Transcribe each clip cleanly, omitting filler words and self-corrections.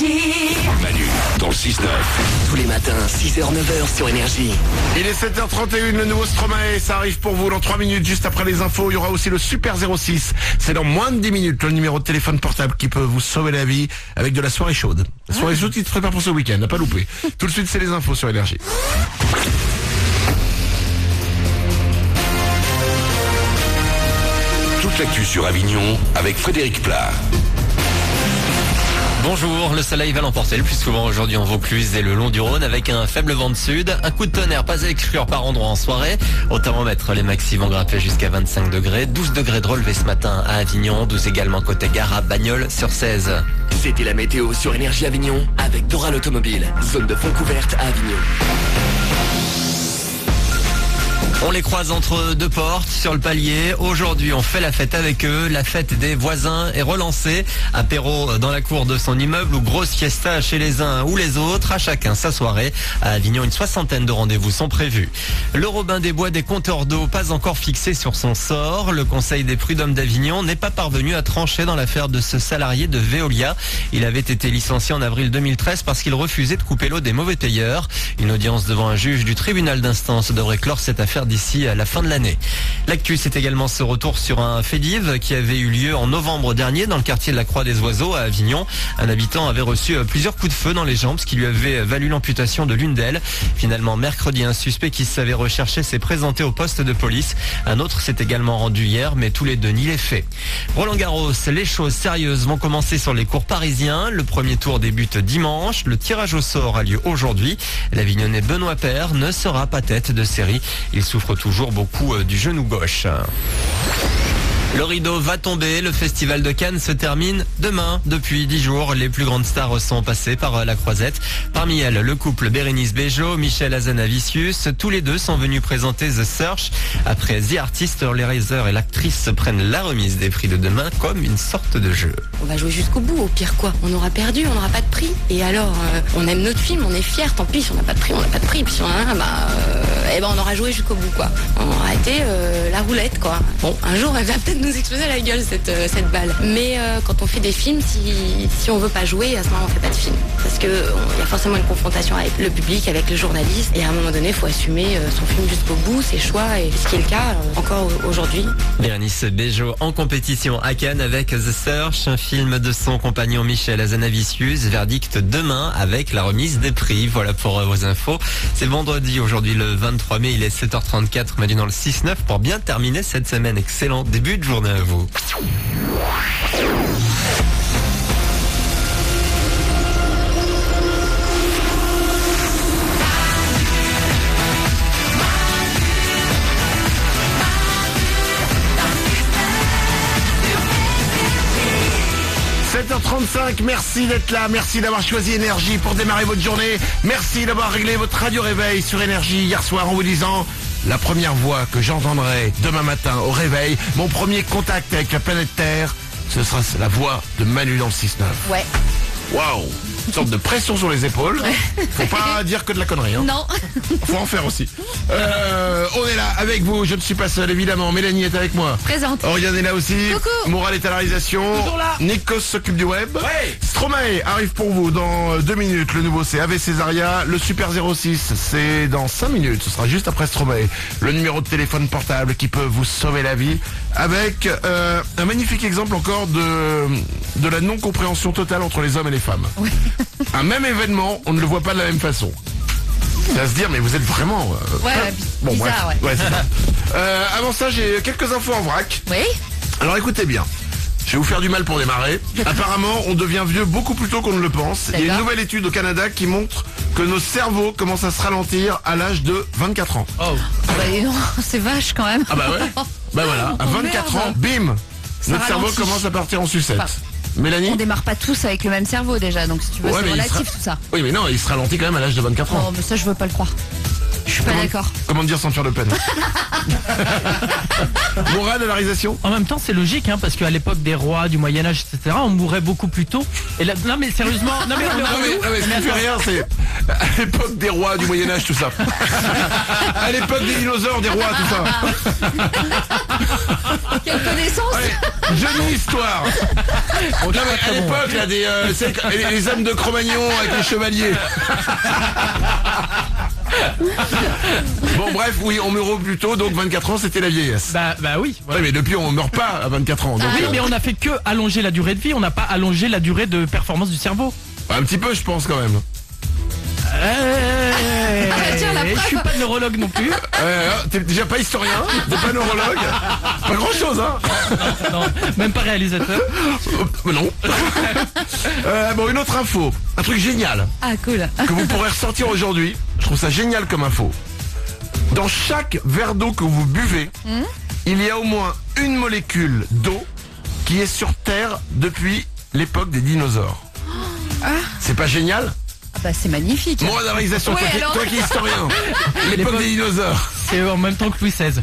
Énergie. Manu, dans le 6-9. Tous les matins, 6h-9h sur Énergie. Il est 7h31, le nouveau Stromae, ça arrive pour vous dans 3 minutes, juste après les infos. Il y aura aussi le Super 06. C'est dans moins de 10 minutes, le numéro de téléphone portable qui peut vous sauver la vie avec de la soirée chaude. La soirée chaude qui te prépare pour ce week-end, n'a pas loupé. Tout de suite, c'est les infos sur Énergie. Toute l'actu sur Avignon avec Frédéric Plat. Bonjour, le soleil va l'emporter le plus souvent aujourd'hui en Vaucluse et le long du Rhône avec un faible vent de sud. Un coup de tonnerre pas à exclure par endroit en soirée. Au thermomètre, les maxi vont grimper jusqu'à 25 degrés. 12 degrés de relevé ce matin à Avignon, 12 également côté gare à Bagnols sur 16. C'était la météo sur Énergie Avignon avec Doral Automobile. Zone de fond couverte à Avignon. On les croise entre deux portes sur le palier. Aujourd'hui, on fait la fête avec eux. La fête des voisins est relancée. Apéro dans la cour de son immeuble ou grosse fiesta chez les uns ou les autres. À chacun sa soirée. À Avignon, une 60aine de rendez-vous sont prévus. Le Robin des Bois des compteurs d'eau, pas encore fixé sur son sort. Le Conseil des prud'hommes d'Avignon n'est pas parvenu à trancher dans l'affaire de ce salarié de Veolia. Il avait été licencié en avril 2013 parce qu'il refusait de couper l'eau des mauvais payeurs. Une audience devant un juge du tribunal d'instance devrait clore cette affaire d'ici à la fin de l'année. L'actu, c'est également ce retour sur un fait divers qui avait eu lieu en novembre dernier dans le quartier de la Croix des Oiseaux à Avignon. Un habitant avait reçu plusieurs coups de feu dans les jambes, ce qui lui avait valu l'amputation de l'une d'elles. Finalement, mercredi, un suspect qui savait rechercher s'est présenté au poste de police. Un autre s'est également rendu hier, mais tous les deux nient les faits. Roland Garros, les choses sérieuses vont commencer sur les courts parisiens. Le premier tour débute dimanche. Le tirage au sort a lieu aujourd'hui. L'Avignonnais Benoît Paire ne sera pas tête de série. Il souffre toujours beaucoup du genou gauche. Le rideau va tomber, le festival de Cannes se termine demain. Depuis 10 jours, les plus grandes stars sont passées par la Croisette. Parmi elles, le couple Bérénice Bejo, Michel Hazanavicius. Tous les deux sont venus présenter The Search. Après The Artist, les réalisateurs et l'actrice prennent la remise des prix de demain comme une sorte de jeu. On va jouer jusqu'au bout, au pire quoi. On aura perdu, on n'aura pas de prix. Et alors, on aime notre film, on est fiers. Tant pis, si on n'a pas de prix, on n'a pas de prix. Puis si on a un, on aura joué jusqu'au bout quoi. On aura été la roulette quoi. Bon, un jour, elle va peut-être nous exploser à la gueule cette balle. Mais quand on fait des films, si on veut pas jouer, à ce moment on fait pas de film. Parce que il y a forcément une confrontation avec le public, avec le journaliste. Et à un moment donné, il faut assumer son film jusqu'au bout, ses choix. Et ce qui est le cas encore aujourd'hui. Bérénice Bejo en compétition à Cannes avec The Search, un film de son compagnon Michel Hazanavicius. Verdict demain avec la remise des prix. Voilà pour vos infos. C'est vendredi aujourd'hui le 23 mai, il est 7h34, Manu dans le 6-9 pour bien terminer cette semaine. Excellent début de journée à vous. 7h35, merci d'être là, merci d'avoir choisi Énergie pour démarrer votre journée. Merci d'avoir réglé votre radio réveil sur Énergie hier soir en vous disant... La première voix que j'entendrai demain matin au réveil, mon premier contact avec la planète Terre, ce sera la voix de Manu dans le 6-9. Ouais. Waouh, une sorte de pression sur les épaules. Faut pas dire que de la connerie. Hein. Non. Faut en faire aussi. On est là avec vous, je ne suis pas seul évidemment. Mélanie est avec moi. Présente. Oriane est là aussi. Coucou. Moral est à la réalisation. Toujours là. Nikos s'occupe du web. Ouais. Stromae arrive pour vous dans 2 minutes. Le nouveau c'est Ave Césaria. Le Super 06 c'est dans 5 minutes. Ce sera juste après Stromae. Le numéro de téléphone portable qui peut vous sauver la vie. Avec un magnifique exemple encore de la non-compréhension totale entre les hommes et les femmes. Ouais. Un même événement, on ne le voit pas de la même façon. C'est à se dire, mais vous êtes vraiment... Bon, bizarre, bref. Ouais, c'est ça. Avant ça, j'ai quelques infos en vrac. Oui. Alors écoutez bien. Je vais vous faire du mal pour démarrer. Apparemment, on devient vieux beaucoup plus tôt qu'on ne le pense. Il y a une nouvelle étude au Canada qui montre que nos cerveaux commencent à se ralentir à l'âge de 24 ans. Oh. Non, c'est vache quand même. Ah bah ouais. Bah voilà, à 24 ans, bim, notre cerveau ralentit. commence à partir en sucette. Enfin, Mélanie? On démarre pas tous avec le même cerveau déjà, donc si tu veux, Ouais, c'est mais relatif tout ça. Oui, mais non, il se ralentit quand même à l'âge de 24 ans. Oh, mais ça, je veux pas le croire. Je suis pas d'accord. Comment dire sans te faire de peine? Mourad à la réalisation. En même temps, c'est logique, hein, parce qu'à l'époque des rois, du Moyen-Âge, etc., on mourait beaucoup plus tôt. Et là, non, mais sérieusement, non, mais Non mais ce qui fait rien, c'est à l'époque des rois, du Moyen-Âge, tout ça. À l'époque des dinosaures, des rois, tout ça. Quelle connaissance. Allez, jolie histoire. Non mais à l'époque, là, les hommes de Cro-Magnon avec les chevaliers. Bon bref, oui, on meurt plus tôt, donc 24 ans c'était la vieillesse. Bah oui. Ouais, mais depuis on meurt pas à 24 ans. Donc, Oui, mais on a fait que allonger la durée de vie, on n'a pas allongé la durée de performance du cerveau. un petit peu je pense quand même. tiens, la Je suis pas neurologue non plus. T'es déjà pas historien, t'es pas neurologue. Pas grand chose hein. Non, même pas réalisateur. Non. Bon une autre info, un truc génial Ah cool. que vous pourrez ressortir aujourd'hui. Je trouve ça génial comme info. Dans chaque verre d'eau que vous buvez, il y a au moins une molécule d'eau qui est sur Terre depuis l'époque des dinosaures. C'est pas génial? Ah bah c'est magnifique. Moi, la réalisation, Ouais, alors. toi qui es historien, l'époque des dinosaures. C'est en même temps que Louis XVI.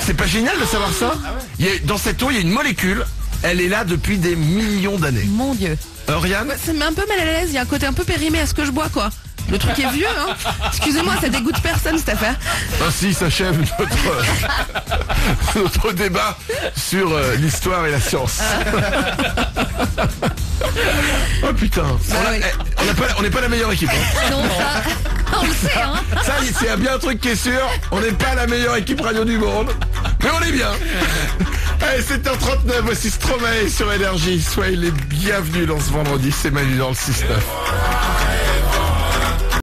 C'est pas génial de savoir ça? Dans cette eau, il y a une molécule, elle est là depuis des millions d'années. Mon Dieu. Oriane? Ça me met un peu mal à l'aise, il y a un côté un peu périmé à ce que je bois quoi. Le truc est vieux hein. Excusez-moi, ça dégoûte personne cette affaire. Ainsi s'achève notre débat sur l'histoire et la science. Oh putain, on n'est pas la meilleure équipe hein. Non, ça, on le sait hein. Ça, c'est bien un truc qui est sûr, on n'est pas la meilleure équipe radio du monde, mais on est bien. Allez, 7h39, voici Stromae sur Énergie. Soyez les bienvenus dans ce vendredi, c'est Manu dans le 6-9.